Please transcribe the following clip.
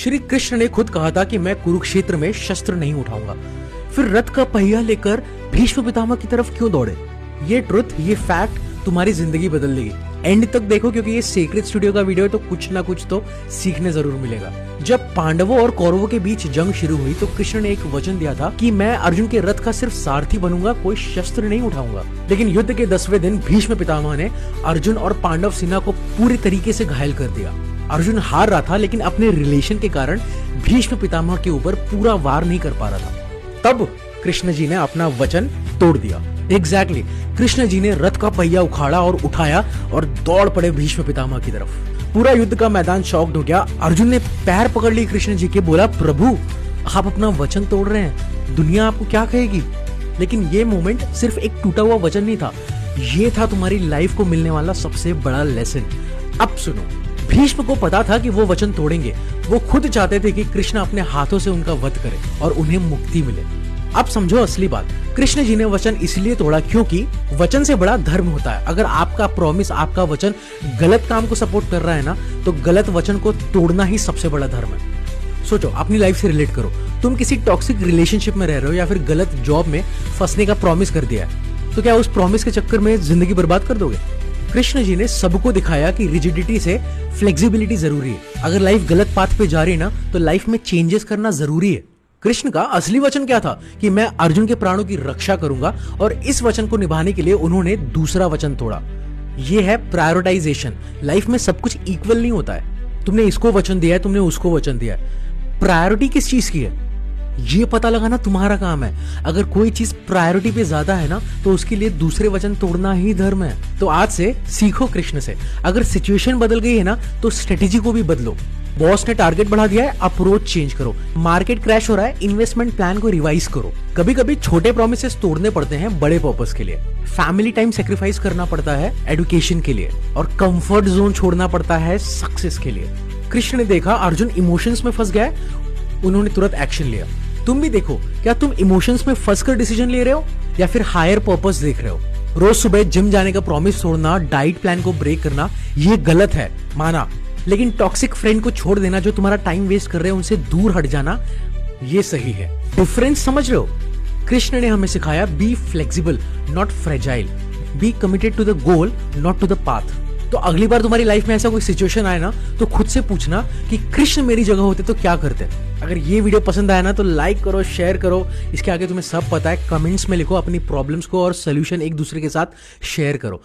श्री कृष्ण ने खुद कहा था कि मैं कुरुक्षेत्र में शस्त्र नहीं उठाऊंगा, फिर रथ का पहिया लेकर भीष्म पितामह की तरफ क्यों दौड़े? ये ट्रुथ, ये फैक्ट तुम्हारी जिंदगी बदल देगी। एंड तक देखो क्योंकि ये सीक्रेट स्टूडियो का वीडियो है, तो कुछ ना कुछ तो सीखने जरूर मिलेगा। जब पांडवों और कौरवों के बीच जंग शुरू हुई तो कृष्ण ने एक वचन दिया था कि मैं अर्जुन के रथ का सिर्फ सारथी बनूंगा, कोई शस्त्र नहीं उठाऊंगा। लेकिन युद्ध के 10वें दिन भीष्म पितामह ने अर्जुन और पांडव सेना को पूरी तरीके से घायल कर दिया। अर्जुन हार रहा था, लेकिन अपने रिलेशन के कारण भीष्म पितामह के ऊपर पूरा वार नहीं कर पा रहा था। तब कृष्ण जी ने अपना वचन तोड़ दिया। एग्जैक्टली, कृष्ण जी ने रथ का पहिया उखाड़ा और उठाया और दौड़ पड़े भीष्म पितामह की तरफ। पूरा युद्ध का मैदान शॉक्ड हो गया। अर्जुन ने पैर पकड़ ली कृष्ण जी के, बोला प्रभु आप अपना वचन तोड़ रहे हैं, दुनिया आपको क्या कहेगी? लेकिन ये मोमेंट सिर्फ एक टूटा हुआ वचन नहीं था, ये था तुम्हारी लाइफ को मिलने वाला सबसे बड़ा लेसन। अब सुनो, भीष्म को पता था कि वो वचन तोड़ेंगे। वो खुद चाहते थे कि कृष्ण अपने हाथों से उनका वध करे और उन्हें मुक्ति मिले। अब समझो असली बात, कृष्ण जी ने वचन इसलिए तोड़ा क्योंकि वचन से बड़ा धर्म होता है। अगर आपका प्रॉमिस, आपका वचन गलत काम को सपोर्ट कर रहा है ना, तो गलत वचन को तोड़ना ही सबसे बड़ा धर्म है। सोचो, अपनी लाइफ से रिलेट करो। तुम किसी टॉक्सिक रिलेशनशिप में रह रहे हो या फिर गलत जॉब में फंसने का प्रॉमिस कर दिया है, तो क्या उस प्रॉमिस के चक्कर में जिंदगी बर्बाद कर दोगे? कृष्ण जी ने सबको दिखाया कि रिजिडिटी से फ्लेक्सिबिलिटी जरूरी है। अगर लाइफ गलत पाथ पे जा रही है ना, तो लाइफ में चेंजेस करना जरूरी है। कृष्ण का असली वचन क्या था? कि मैं अर्जुन के प्राणों की रक्षा करूंगा, और इस वचन को निभाने के लिए उन्होंने दूसरा वचन तोड़ा। यह है प्रायोरिटाइजेशन। लाइफ में सब कुछ इक्वल नहीं होता है। तुमने इसको वचन दिया है, तुमने उसको वचन दिया है। प्रायोरिटी किस चीज की है ये पता लगाना तुम्हारा काम है। अगर कोई चीज प्रायोरिटी पे ज्यादा है ना, तो उसके लिए दूसरे वचन तोड़ना ही धर्म है। तो आज से सीखो कृष्ण से। अगर सिचुएशन बदल गई है ना, तो स्ट्रेटेजी को भी बदलो। बॉस ने टारगेट बढ़ा दिया है, अप्रोच चेंज करो। मार्केट क्रैश हो रहा है, इन्वेस्टमेंट प्लान को रिवाइज करो। कभी कभी छोटे प्रोमिसेस तोड़ने पड़ते हैं बड़े पर्पस के लिए। फैमिली टाइम सेक्रीफाइस करना पड़ता है एजुकेशन के लिए, और कंफर्ट जोन छोड़ना पड़ता है सक्सेस के लिए। कृष्ण ने देखा अर्जुन इमोशंस में फंस गया है, उन्होंने तुरंत एक्शन लिया। तुम भी देखो, क्या तुम इमोशंस में फंसकर डिसीजन ले रहे हो या फिर हायर पर्पस देख रहे हो? रोज सुबह जिम जाने का प्रॉमिस तोड़ना, डाइट प्लान को ब्रेक करना, ये गलत है, माना। लेकिन टॉक्सिक फ्रेंड को छोड़ देना जो तुम्हारा टाइम वेस्ट कर रहे हैं, उनसे दूर हट जाना, ये सही है। डिफरेंस समझ रहे हो? कृष्ण ने हमें सिखाया be flexible not fragile, be committed to the goal not to the path. तो अगली बार तुम्हारी लाइफ में ऐसा कोई सिचुएशन आए ना, तो खुद से पूछना कि कृष्ण मेरी जगह होते तो क्या करते। अगर ये वीडियो पसंद आया ना, तो लाइक करो, शेयर करो। इसके आगे तुम्हें सब पता है, कमेंट्स में लिखो अपनी प्रॉब्लम्स को, और सोल्यूशन एक दूसरे के साथ शेयर करो।